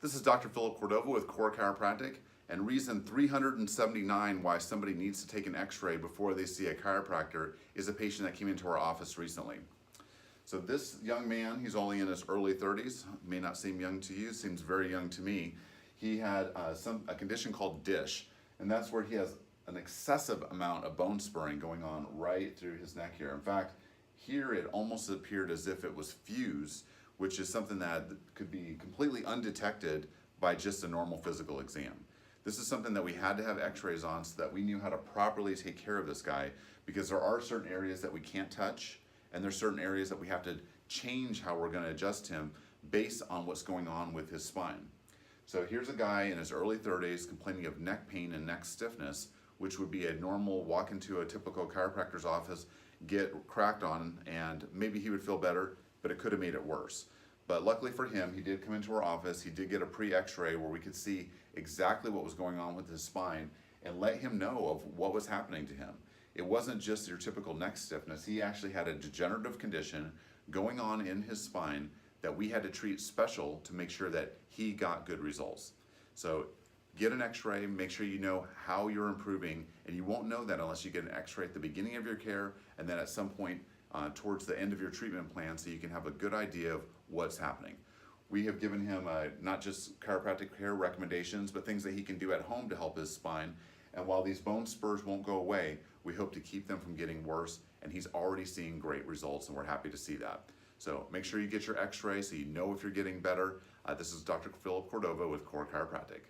This is Dr. Philip Cordova with Core Chiropractic, and reason 379 why somebody needs to take an x-ray before they see a chiropractor is a patient that came into our office recently. So this young man, he's only in his early 30s, may not seem young to you, seems very young to me. He had a condition called DISH, and that's where he has an excessive amount of bone spurring going on right through his neck here. In fact, here it almost appeared as if it was fused, which is something that could be completely undetected by just a normal physical exam. This is something that we had to have x-rays on so that we knew how to properly take care of this guy, because there are certain areas that we can't touch, and there's certain areas that we have to change how we're going to adjust him based on what's going on with his spine. So here's a guy in his early 30s complaining of neck pain and neck stiffness, which would be a normal walk into a typical chiropractor's office, get cracked on, and maybe he would feel better, but it could have made it worse. But luckily for him, he did come into our office, he did get a pre-x-ray where we could see exactly what was going on with his spine and let him know of what was happening to him. It wasn't just your typical neck stiffness, he actually had a degenerative condition going on in his spine that we had to treat special to make sure that he got good results. So get an x-ray, make sure you know how you're improving, and you won't know that unless you get an x-ray at the beginning of your care and then at some point towards the end of your treatment plan, so you can have a good idea of what's happening. We have given him not just chiropractic care recommendations, but things that he can do at home to help his spine. And while these bone spurs won't go away, we hope to keep them from getting worse, and he's already seeing great results, and we're happy to see that. So make sure you get your x-ray so you know if you're getting better. This is Dr. Philip Cordova with Core Chiropractic.